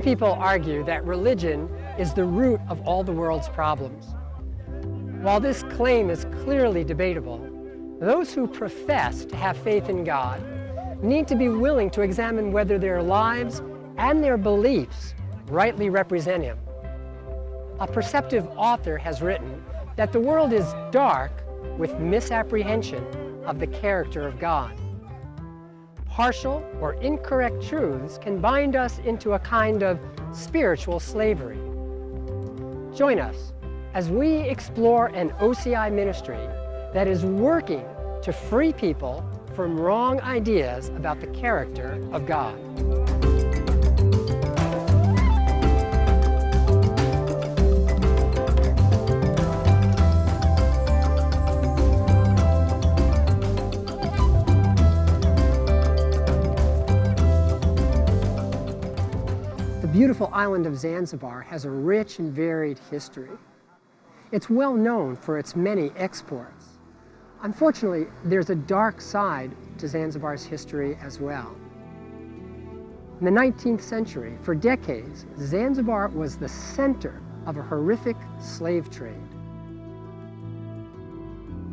people argue that religion is the root of all the world's problems. While this claim is clearly debatable, those who profess to have faith in God need to be willing to examine whether their lives and their beliefs rightly represent Him. A perceptive author has written that the world is dark with misapprehension of the character of God. Partial or incorrect truths can bind us into a kind of spiritual slavery. Join us as we explore an OCI ministry that is working to free people from wrong ideas about the character of God. The beautiful island of Zanzibar has a rich and varied history. It's well known for its many exports. Unfortunately, there's a dark side to Zanzibar's history as well. In the 19th century, for decades, Zanzibar was the center of a horrific slave trade.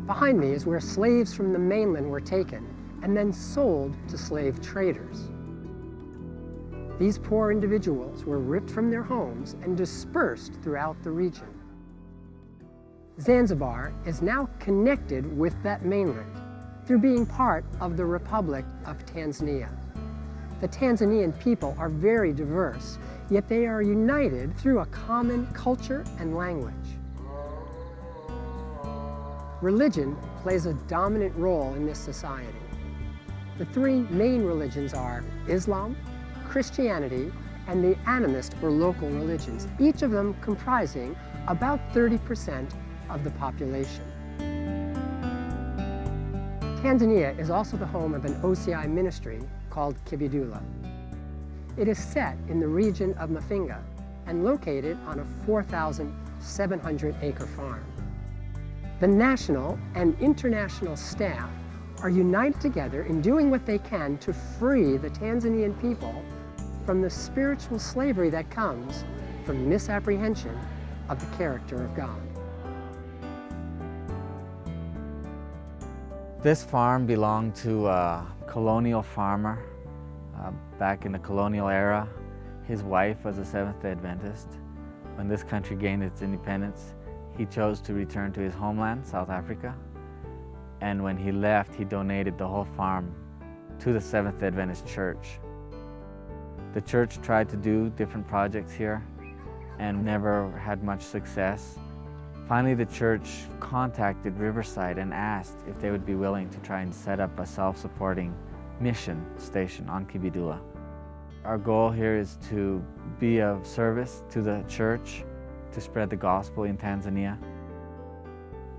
Behind me is where slaves from the mainland were taken and then sold to slave traders. These poor individuals were ripped from their homes and dispersed throughout the region. Zanzibar is now connected with that mainland through being part of the Republic of Tanzania. The Tanzanian people are very diverse, yet they are united through a common culture and language. Religion plays a dominant role in this society. The three main religions are Islam, Christianity, and the animist or local religions, each of them comprising about 30% of the population. Tanzania is also the home of an OCI ministry called Kibidoula. It is set in the region of Mafinga and located on a 4,700-acre farm. The national and international staff are united together in doing what they can to free the Tanzanian people from the spiritual slavery that comes from misapprehension of the character of God. This farm belonged to a colonial farmer back in the colonial era. His wife was a Seventh-day Adventist. When this country gained its independence, he chose to return to his homeland, South Africa. And when he left, he donated the whole farm to the Seventh-day Adventist Church. The church tried to do different projects here and never had much success. Finally, the church contacted Riverside and asked if they would be willing to try and set up a self-supporting mission station on Kibidoula. Our goal here is to be of service to the church, to spread the gospel in Tanzania.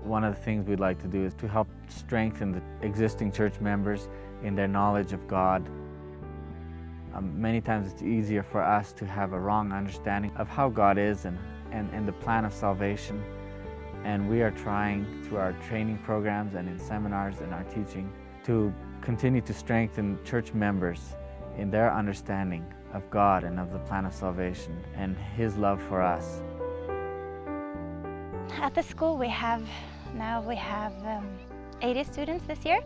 One of the things we'd like to do is to help strengthen the existing church members in their knowledge of God. Many times it's easier for us to have a wrong understanding of how God is and the plan of salvation. And we are trying through our training programs and in seminars and our teaching to continue to strengthen church members in their understanding of God and of the plan of salvation and His love for us. At the school we have 80 students this year.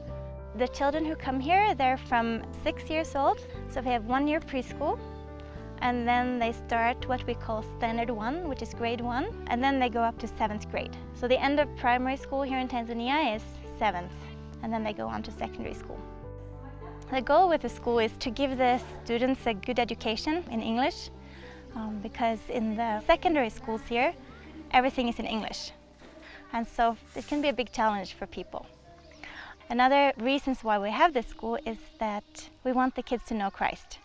The children who come here, they're from 6 years old, so we have 1 year preschool, and then they start what we call Standard 1, which is grade 1, and then they go up to 7th grade. So the end of primary school here in Tanzania is 7th, and then they go on to secondary school. The goal with the school is to give the students a good education in English, because in the secondary schools here, everything is in English, and so it can be a big challenge for people. Another reasons why we have this school is that we want the kids to know Christ.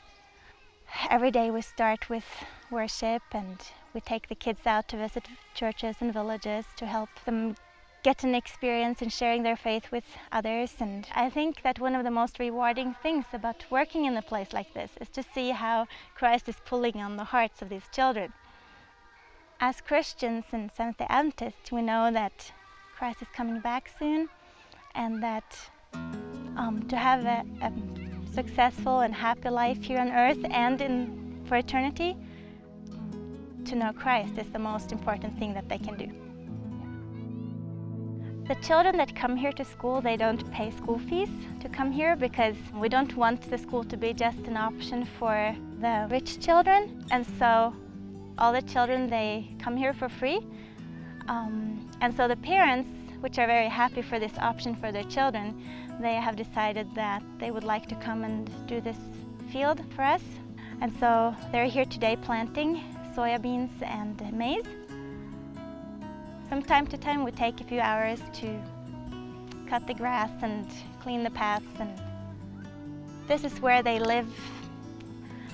Every day we start with worship and we take the kids out to visit churches and villages to help them get an experience in sharing their faith with others. And I think that one of the most rewarding things about working in a place like this is to see how Christ is pulling on the hearts of these children. As Christians and Seventh-day Adventists, we know that Christ is coming back soon, and that to have a successful and happy life here on earth and for eternity, to know Christ is the most important thing that they can do. The children that come here to school, they don't pay school fees to come here because we don't want the school to be just an option for the rich children. And so all the children, they come here for free. And so the parents, which are very happy for this option for their children, they have decided that they would like to come and do this field for us. And so they're here today planting soybeans and maize. From time to time, we take a few hours to cut the grass and clean the paths. And this is where they live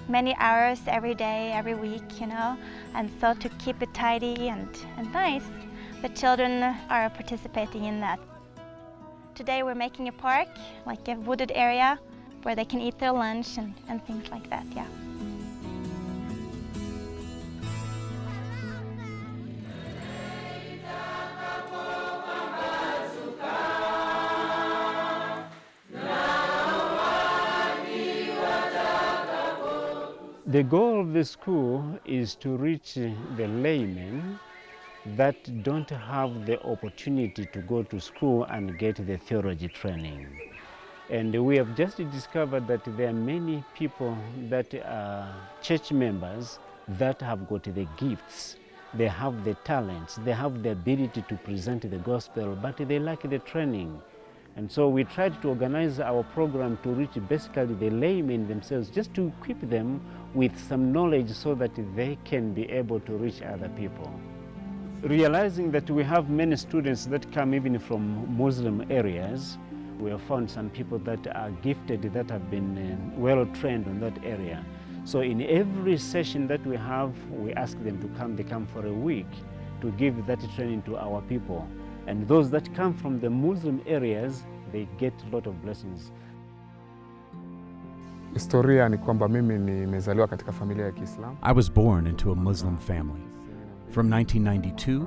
many hours every day, every week, you know. And so to keep it tidy and nice, the children are participating in that. Today we're making a park, like a wooded area, where they can eat their lunch and things like that, yeah. The goal of the school is to reach the laymen that don't have the opportunity to go to school and get the theology training. And we have just discovered that there are many people that are church members that have got the gifts, they have the talents, they have the ability to present the gospel, but they lack the training. And so we tried to organize our program to reach basically the laymen themselves, just to equip them with some knowledge so that they can be able to reach other people. Realizing that we have many students that come even from Muslim areas, we have found some people that are gifted, that have been well trained in that area. So in every session that we have, we ask them to come. They come for a week to give that training to our people. And those that come from the Muslim areas, they get a lot of blessings. Historia ni kwamba mimi nimezaliwa katika familia ya Kiislamu. I was born into a Muslim family. From 1992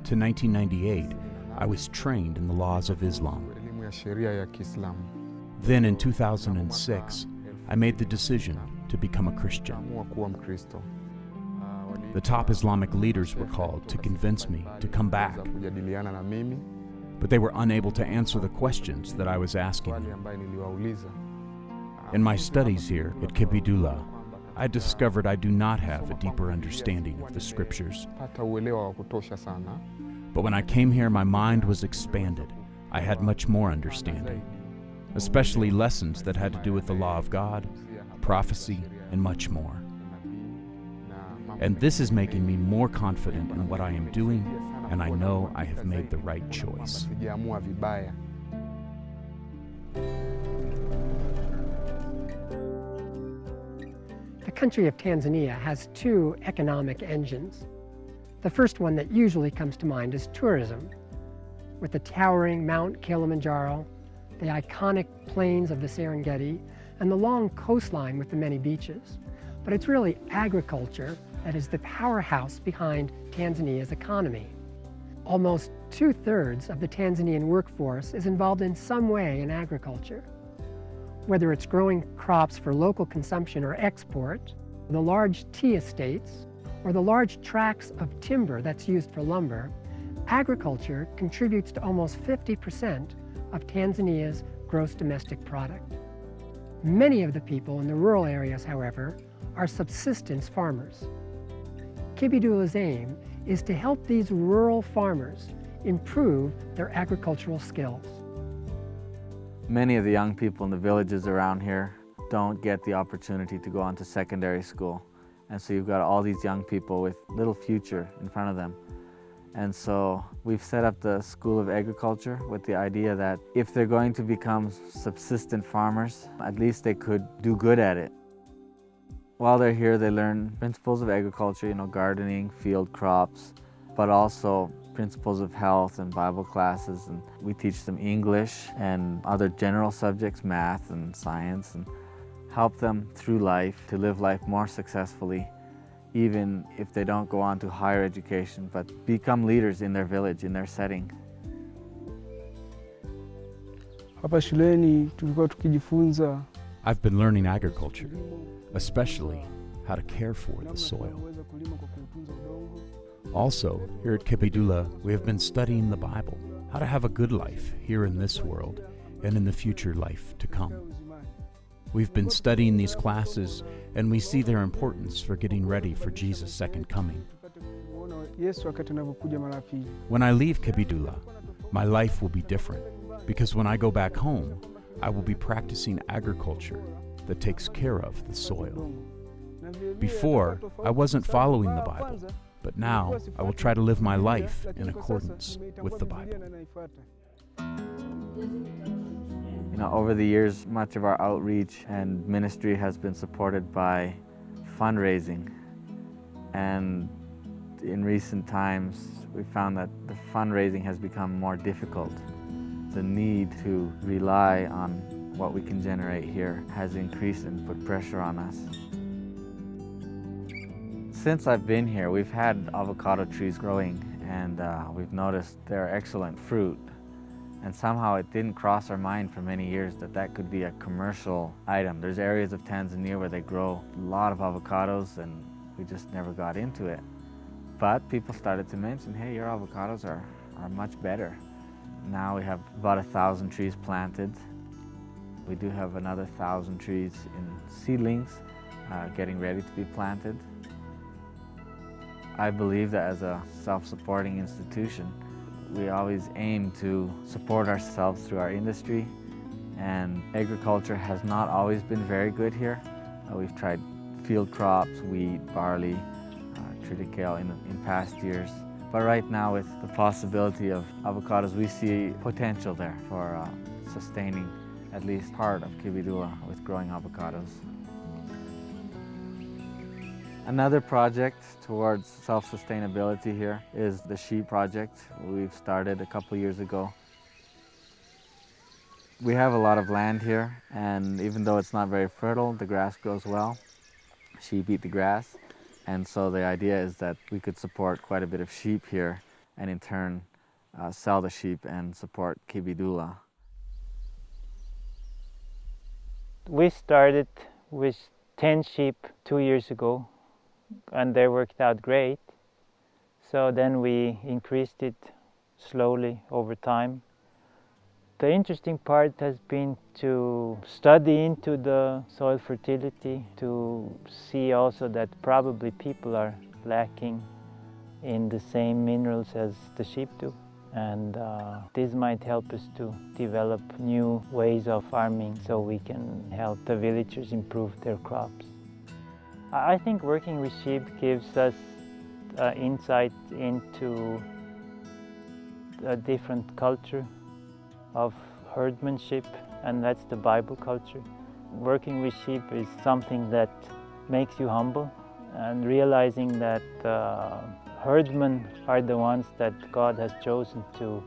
to 1998, I was trained in the laws of Islam. Elimu ya sheria ya Kiislamu. Then in 2006, I made the decision to become a Christian. Kuwa Mkristo. The top Islamic leaders were called to convince me to come back, Kujadiliana na mimi. but they were unable to answer the questions that I was asking Swali them. ambayo niliwauliza. In my studies here at Kibidoula, I discovered I do not have a deeper understanding of the scriptures. Pata uelewa wa kutosha sana. But when I came here, my mind was expanded. I had much more understanding, especially lessons that had to do with the law of God, prophecy, and much more. And this is making me more confident in what I am doing, and I know I have made the right choice. Sijaamua vibaya. The country of Tanzania has two economic engines. The first one that usually comes to mind is tourism, with the towering Mount Kilimanjaro, the iconic plains of the Serengeti, and the long coastline with the many beaches. But it's really agriculture that is the powerhouse behind Tanzania's economy. Almost 2/3 of the Tanzanian workforce is involved in some way in agriculture. Whether it's growing crops for local consumption or export, the large tea estates, or the large tracts of timber that's used for lumber, agriculture contributes to almost 50% of Tanzania's gross domestic product. Many of the people in the rural areas, however, are subsistence farmers. Kibidoula's aim is to help these rural farmers improve their agricultural skills. Many of the young people in the villages around here don't get the opportunity to go on to secondary school. And so you've got all these young people with little future in front of them. And so we've set up the School of Agriculture with the idea that if they're going to become subsistent farmers, at least they could do good at it. While they're here, they learn principles of agriculture, gardening, field crops, but also principles of health and Bible classes. And we teach them English and other general subjects, math and science, and help them through life to live life more successfully, even if they don't go on to higher education, but become leaders in their village, in their setting. Hapa shuleni tulikuwa tukijifunza. I've been learning agriculture, especially how to care for the soil. Also, here at Kibidoula, we have been studying the Bible, how to have a good life here in this world and in the future life to come. We've been studying these classes, and we see their importance for getting ready for Jesus' second coming. When I leave Kibidoula, my life will be different, because when I go back home, I will be practicing agriculture that takes care of the soil. Before, I wasn't following the Bible, but now I will try to live my life in accordance with the Bible. You know, over the years, much of our outreach and ministry has been supported by fundraising. And in recent times, we found that the fundraising has become more difficult. The need to rely on what we can generate here has increased and put pressure on us. Since I've been here, we've had avocado trees growing, and we've noticed they're excellent fruit. And somehow it didn't cross our mind for many years that that could be a commercial item. There's areas of Tanzania where they grow a lot of avocados, and we just never got into it. But people started to mention, hey, your avocados are much better. Now we have about 1,000 trees planted. We do have another 1,000 trees in seedlings getting ready to be planted. I believe that as a self-supporting institution, we always aim to support ourselves through our industry, and agriculture has not always been very good here. We've tried field crops, wheat, barley, triticale in past years. But right now, with the possibility of avocados, we see potential there for sustaining at least part of Kibidoula with growing avocados. Another project towards self-sustainability here is the sheep project we've started a couple years ago. We have a lot of land here, and even though it's not very fertile, the grass grows well. Sheep eat the grass, and so the idea is that we could support quite a bit of sheep here, and in turn sell the sheep and support Kibidoula. We started with 10 sheep 2 years ago, and they worked out great. So then we increased it slowly over time. The interesting part has been to study into the soil fertility, to see also that probably people are lacking in the same minerals as the sheep do. And this might help us to develop new ways of farming so we can help the villagers improve their crops. I think working with sheep gives us insight into a different culture of herdmanship, and that's the Bible culture. Working with sheep is something that makes you humble, and realizing that herdmen are the ones that God has chosen to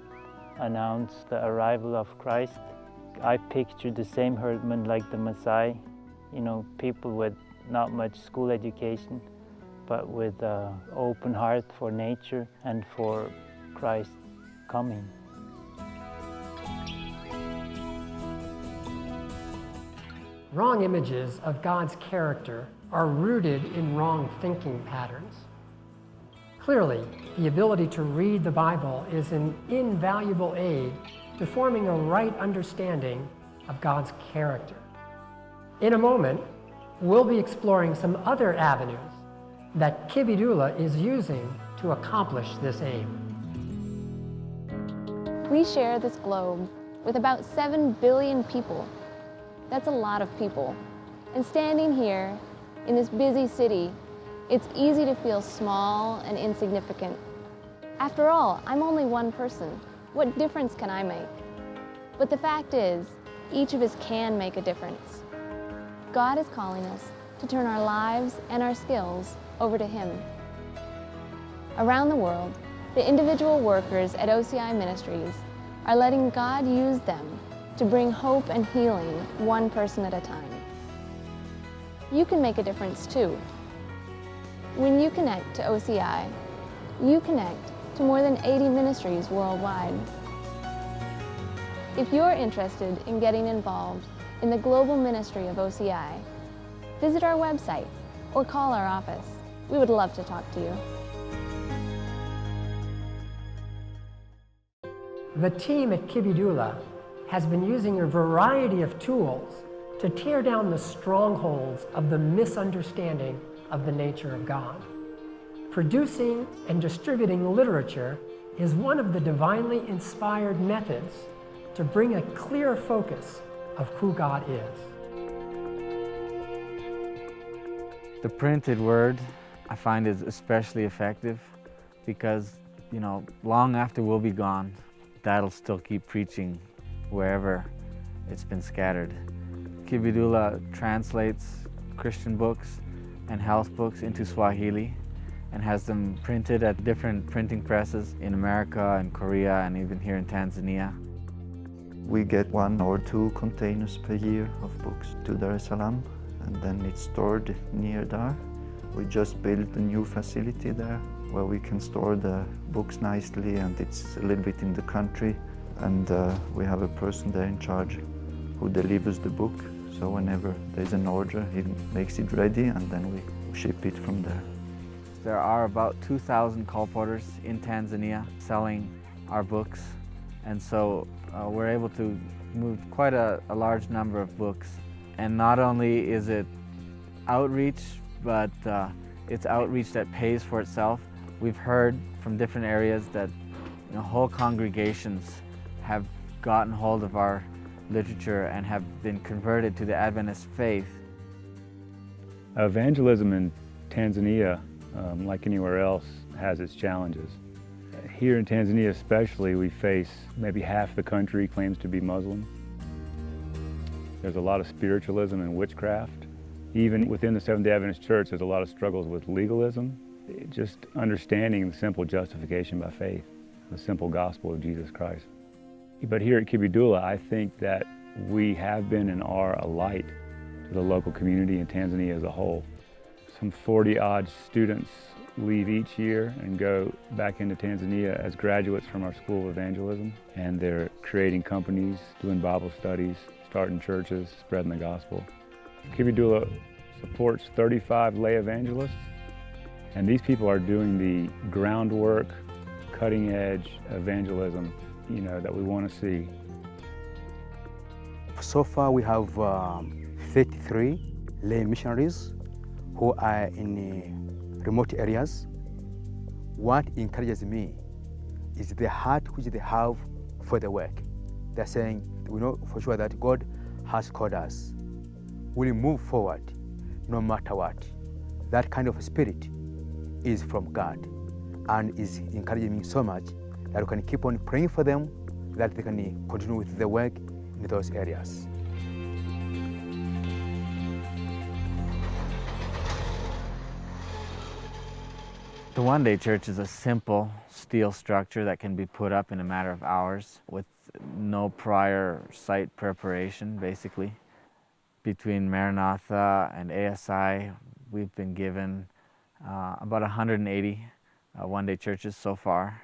announce the arrival of Christ. I picture the same herdmen like the Maasai, people with not much school education, but with an open heart for nature and for Christ's coming. Wrong images of God's character are rooted in wrong thinking patterns. Clearly, the ability to read the Bible is an invaluable aid to forming a right understanding of God's character. In a moment, we'll be exploring some other avenues that Kibidoula is using to accomplish this aim. We share this globe with about 7 billion people. That's a lot of people. And standing here in this busy city, it's easy to feel small and insignificant. After all, I'm only one person. What difference can I make? But the fact is, each of us can make a difference. God is calling us to turn our lives and our skills over to Him. Around the world, the individual workers at OCI Ministries are letting God use them to bring hope and healing one person at a time. You can make a difference too. When you connect to OCI, you connect to more than 80 ministries worldwide. If you're interested in getting involved in the global ministry of OCI, visit our website or call our office. We would love to talk to you. The team at Kibidoula has been using a variety of tools to tear down the strongholds of the misunderstanding of the nature of God. Producing and distributing literature is one of the divinely inspired methods to bring a clear focus of who God is. The printed word I find is especially effective because, long after we'll be gone, that'll still keep preaching wherever it's been scattered. Kibidoula translates Christian books and health books into Swahili and has them printed at different printing presses in America and Korea and even here in Tanzania. We get 1 or 2 containers per year of books to Dar es Salaam, and then it's stored near there. We just built a new facility there where we can store the books nicely, and it's a little bit in the country, and we have a person there in charge who delivers the book. So whenever there's an order, he makes it ready, and then we ship it from there. There are about 2,000 colporteurs in Tanzania selling our books, and so we're able to move quite a large number of books. And not only is it outreach, but it's outreach that pays for itself. We've heard from different areas that whole congregations have gotten hold of our literature and have been converted to the Adventist faith. Evangelism in Tanzania, like anywhere else, has its challenges. Here in Tanzania especially, we face maybe half the country claims to be Muslim. There's a lot of spiritualism and witchcraft. Even within the Seventh-day Adventist Church, there's a lot of struggles with legalism, just understanding the simple justification by faith, the simple gospel of Jesus Christ. But here at Kibidoula, I think that we have been and are a light to the local community and Tanzania as a whole. Some 40-odd students leave each year and go back into Tanzania as graduates from our School of Evangelism, and they're creating companies, doing Bible studies, starting churches, spreading the gospel. Kibidoula supports 35 lay evangelists, and these people are doing the groundwork, cutting-edge evangelism that we want to see. So far we have 33 lay missionaries who are in remote areas. What encourages me is the heart which they have for the work. They're saying, we know for sure that God has called us. We'll move forward no matter what. That kind of spirit is from God and is encouraging me so much that we can keep on praying for them, that they can continue with the work in those areas. The one-day church is a simple steel structure that can be put up in a matter of hours with no prior site preparation, basically. Between Maranatha and ASI, we've been given about 180 one-day churches so far.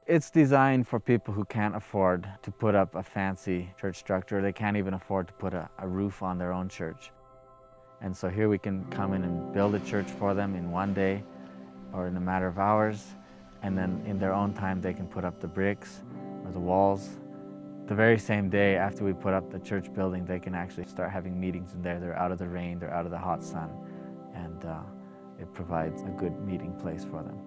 It's designed for people who can't afford to put up a fancy church structure. They can't even afford to put a roof on their own church. And so here we can come in and build a church for them in one day or in a matter of hours, and then in their own time they can put up the bricks or the walls. The very same day after we put up the church building, they can actually start having meetings in there. They're out of the rain, they're out of the hot sun, and it provides a good meeting place for them.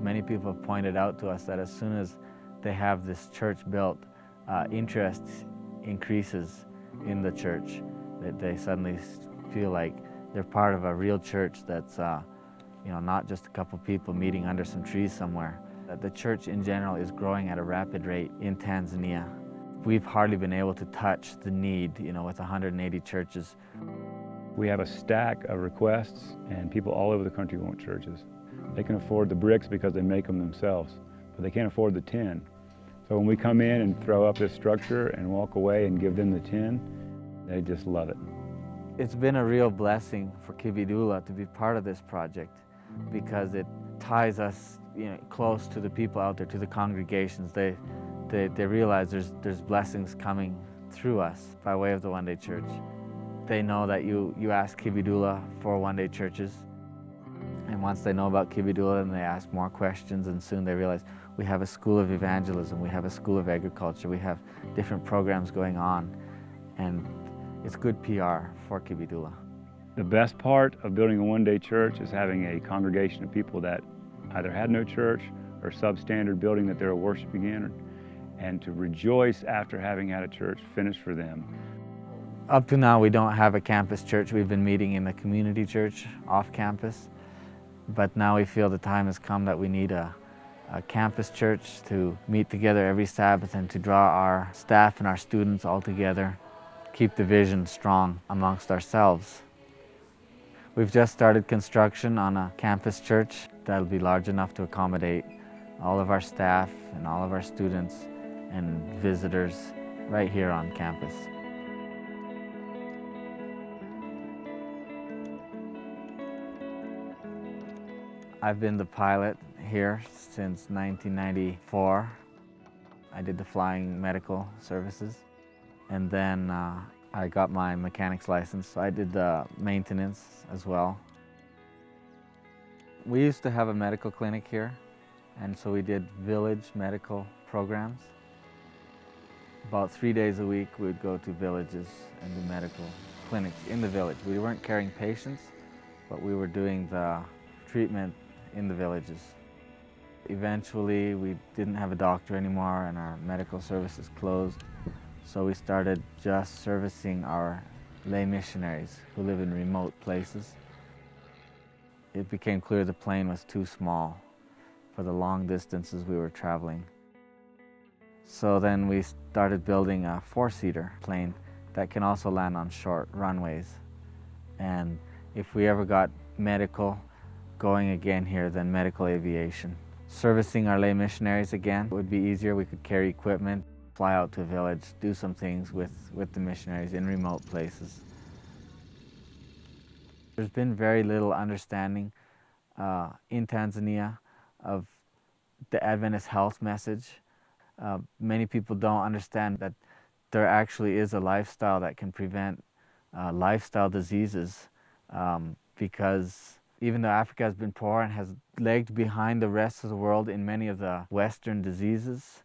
Many people have pointed out to us that as soon as they have this church built, interest increases in the church. That they suddenly feel like they're part of a real church that's not just a couple people meeting under some trees somewhere. That the church in general is growing at a rapid rate in Tanzania. We've hardly been able to touch the need, with 180 churches. We have a stack of requests, and people all over the country want churches. They can afford the bricks because they make them themselves, but they can't afford the tin. So when we come in and throw up this structure and walk away and give them the tin, they just love it. It's been a real blessing for Kibidoula to be part of this project because it ties us close to the people out there, to the congregations. They realize there's blessings coming through us by way of the one-day church. they know that you ask Kibidoula for one-day churches. And once they know about Kibidoula, then they ask more questions, and soon they realize we have a school of evangelism, we have a school of agriculture, we have different programs going on, and it's good PR for Kibidoula. The best part of building a one-day church is having a congregation of people that either had no church or substandard building that they were worshiping in, and to rejoice after having had a church finished for them. Up to now, we don't have a campus church. We've been meeting in a community church off campus, but now we feel the time has come that we need a campus church to meet together every Sabbath and to draw our staff and our students all together, keep the vision strong amongst ourselves. We've just started construction on a campus church that'll be large enough to accommodate all of our staff and all of our students and visitors right here on campus. I've been the pilot here since 1994. I did the flying medical services, and then I got my mechanic's license, so I did the maintenance as well. We used to have a medical clinic here, and so we did village medical programs. About 3 days a week, we would go to villages and do medical clinics in the village. We weren't carrying patients, but we were doing the treatment in the villages. Eventually, we didn't have a doctor anymore and our medical services closed, so we started just servicing our lay missionaries who live in remote places. It became clear the plane was too small for the long distances we were traveling. So then we started building a four-seater plane that can also land on short runways. And if we ever got medical going again here, then medical aviation. Servicing our lay missionaries again would be easier. We could carry equipment, fly out to a village, do some things with the missionaries in remote places. There's been very little understanding in Tanzania of the Adventist health message. Many people don't understand that there actually is a lifestyle that can prevent lifestyle diseases, because even though Africa has been poor and has lagged behind the rest of the world in many of the Western diseases,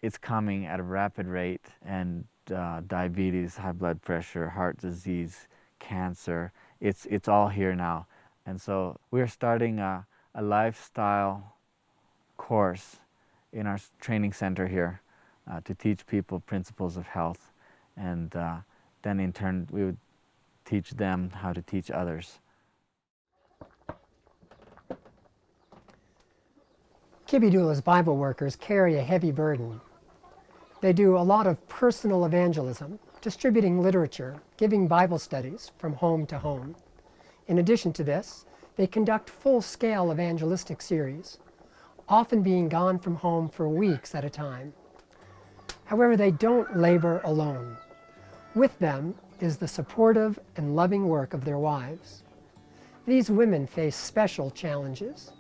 it's coming at a rapid rate, and diabetes, high blood pressure, heart disease, cancer, it's all here now. And so we're starting a lifestyle course in our training center here to teach people principles of health, and then in turn we would teach them how to teach others. Kibidoula's Bible workers carry a heavy burden. They do a lot of personal evangelism, distributing literature, giving Bible studies from home to home. In addition to this, they conduct full-scale evangelistic series, often being gone from home for weeks at a time. However, they don't labor alone. With them is the supportive and loving work of their wives. These women face special challenges.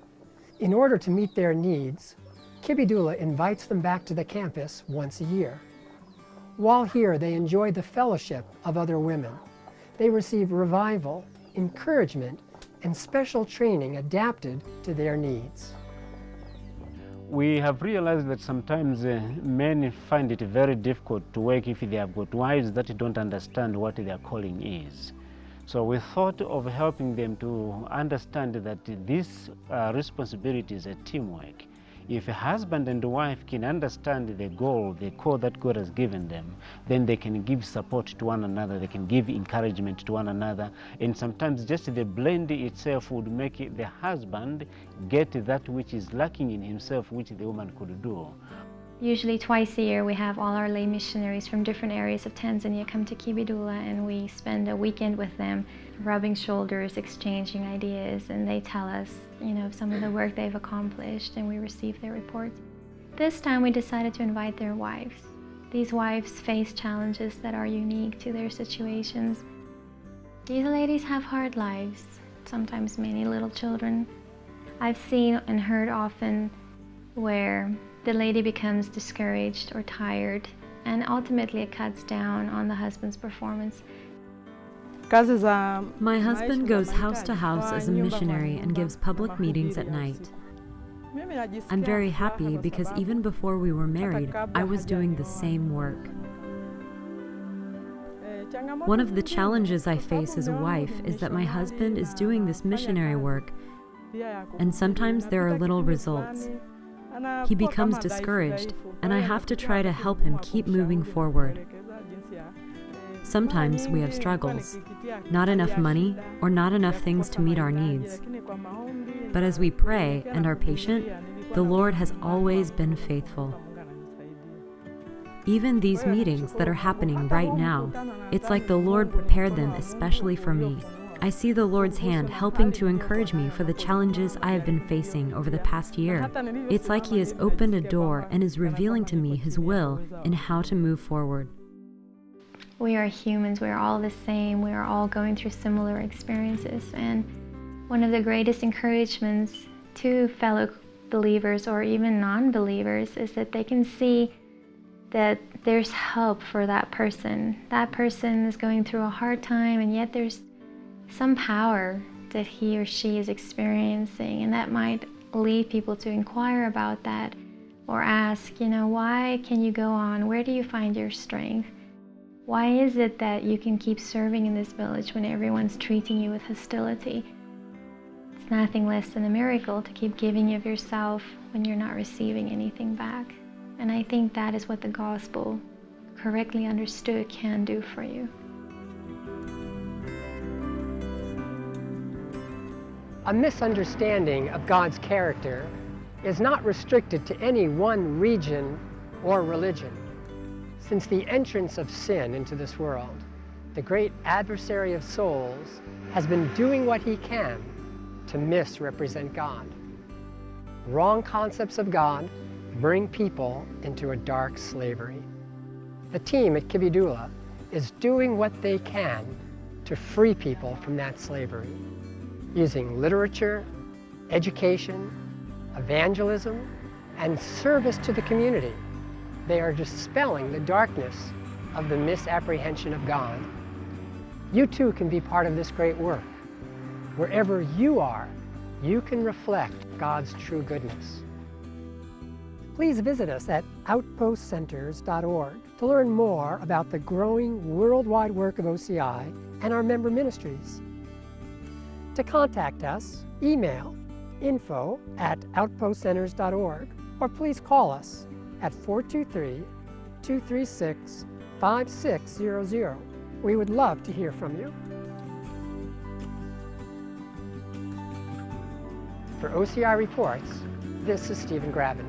In order to meet their needs, Kibidoula invites them back to the campus once a year. While here, they enjoy the fellowship of other women. They receive revival, encouragement, and special training adapted to their needs. We have realized that sometimes men find it very difficult to work if they have got wives that don't understand what their calling is. So we thought of helping them to understand that this responsibility is a teamwork. If a husband and wife can understand the goal, the call that God has given them, then they can give support to one another, they can give encouragement to one another, and sometimes just the blend itself would make the husband get that which is lacking in himself, which the woman could do. Usually twice a year we have all our lay missionaries from different areas of Tanzania come to Kibidoula, and we spend a weekend with them, rubbing shoulders, exchanging ideas, and they tell us, some of the work they've accomplished, and we receive their reports. This time we decided to invite their wives. These wives face challenges that are unique to their situations. These ladies have hard lives, sometimes many little children. I've seen and heard often where the lady becomes discouraged or tired, and ultimately it cuts down on the husband's performance. My husband goes house to house as a missionary and gives public meetings at night. I'm very happy because even before we were married, I was doing the same work. One of the challenges I face as a wife is that my husband is doing this missionary work, and sometimes there are little results. He becomes discouraged, and I have to try to help him keep moving forward. Sometimes we have struggles, not enough money or not enough things to meet our needs. But as we pray and are patient, the Lord has always been faithful. Even these meetings that are happening right now, it's like the Lord prepared them especially for me. I see the Lord's hand helping to encourage me for the challenges I have been facing over the past year. It's like He has opened a door and is revealing to me His will in how to move forward. We are humans, we are all the same, we are all going through similar experiences, and one of the greatest encouragements to fellow believers or even non-believers is that they can see that there's hope for that person. That person is going through a hard time, and yet there's some power that he or she is experiencing, and that might lead people to inquire about that or ask, why can you go on? Where do you find your strength? Why is it that you can keep serving in this village when everyone's treating you with hostility? It's nothing less than a miracle to keep giving of yourself when you're not receiving anything back. And I think that is what the gospel, correctly understood, can do for you. A misunderstanding of God's character is not restricted to any one region or religion. Since the entrance of sin into this world, the great adversary of souls has been doing what he can to misrepresent God. Wrong concepts of God bring people into a dark slavery. The team at Kibidoula is doing what they can to free people from that slavery, using literature, education, evangelism, and service to the community. They are dispelling the darkness of the misapprehension of God. You too can be part of this great work. Wherever you are, you can reflect God's true goodness. Please visit us at outpostcenters.org to learn more about the growing worldwide work of OCI and our member ministries. To contact us, email info@outpostcenters.org, or please call us at 423-236-5600. We would love to hear from you. For OCI Reports, this is Stephen Grabin.